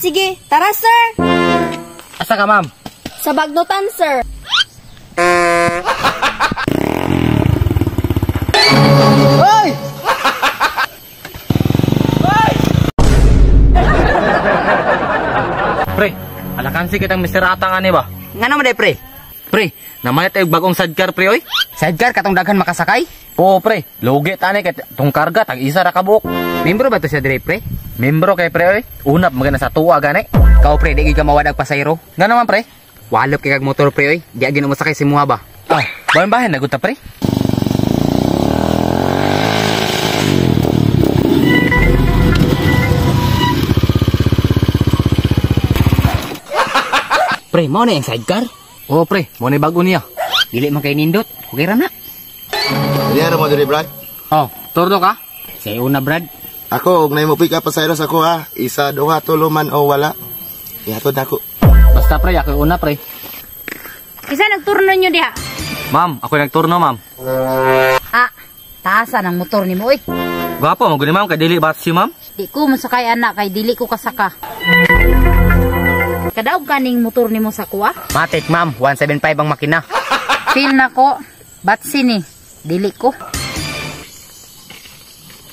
Sige. Tara, sir. Asa ka, ma'am? Sa Bagnutan, sir. Hoy! Pre, alakansi kitang Mr. Atang ani ba? Nga naman day, pre. Pre, namayat ay bagong sidecar pre oy. Sidecar katong daghan makasakay? Oo pre, logi tani kay tong karga tag isa ra ka buok. Membro ba to siya dire, pre? Membro kay pre oy. Unap magana sa tuwa gani. Kau, pre, di ka mawadag pasayro. Nga naman pre. Walop kay kag motor, pre, oy. Di agin mo sakay si muha ba? Ah, bahan naguta pre. Pre, mo na yung sidecar? Oo pre, mo ni bago niya. Dili man kay nindot. Okay ra na. Diyan mo diri, Brad. Oh, turdo ka? Say una, Brad. Ako, og nay mo pick up pasayro sa ko ha. Isa, duha, tulo man o wala. Ihatod na ako. Basta pre, ako una pre. Isa nagturno nyo diha. Ma'am, ako nagturno ma'am. Taasan ang motor ni mo, eh. Gwapo, maguni ma'am, kay dili bat si ma'am. Di ko masakay anak, kay dili ko kasaka. Kadaog kaning motor ni mo sa kuha? Matik, ma'am. 175 ang makina. Feel na ko. Batsi ni. Dili ko.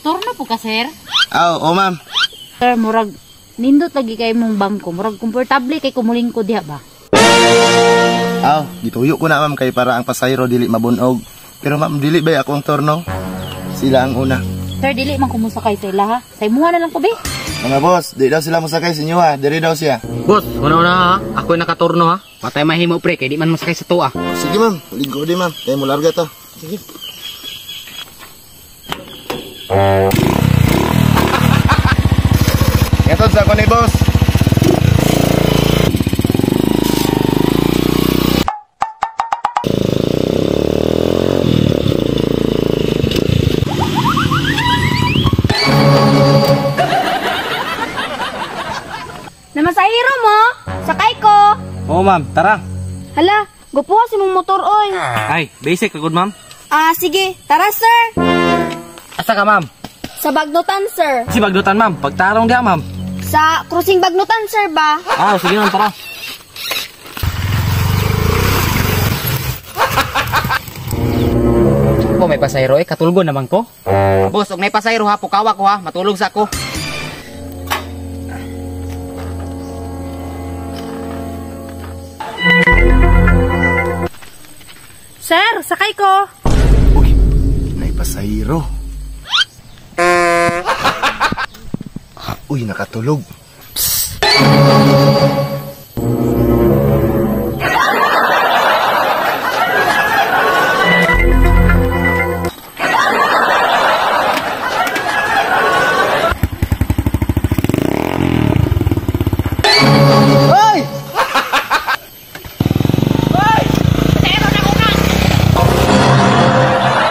Turno po ka, sir? Oo, ma'am. Sir, murag, nindot lagi kay mong bangko. Murag, komportable kay kumuling ko diha ba? Gituyo ko na, ma'am, kay para ang pasayro dili mabunog. Pero ma'am, dili ba ako ang turno? Sila ang una. Sir, dili man kumusakay sa ila, ha? Sa imuha na lang ko, be. Mga boss, di daw sila masakay sa inyo ha. Diri daw siya. Boss, una-una ha. Ako nakaturno ha. Patay mahimo, pre, kay di man masakay sa tuwa. Sige, ma'am. Ligo di, ma'am. Kaya mo larga to. Sige. Yatod sa ako ni boss. Namasahiro mo. Sakay ko. Oo ma'am, tara. Hala, gupuha si mong motor, oy. Ay, basic ka good ma'am. Sige. Tara, sir. Asa ka ma'am? Sa Bagnutan, sir. Si Bagdutan ma'am, pagtarong diha ma'am. Sa Cruising Bagnutan, sir ba? Sige ma'am, tara. Po, may pasayro, eh. Katulgo naman ko. Boss, og may pasayro ha. Pukawa ko ha. Matulog sa ako. Sir, sakay ko. Uy, may pasayro. Uy, nakatulog.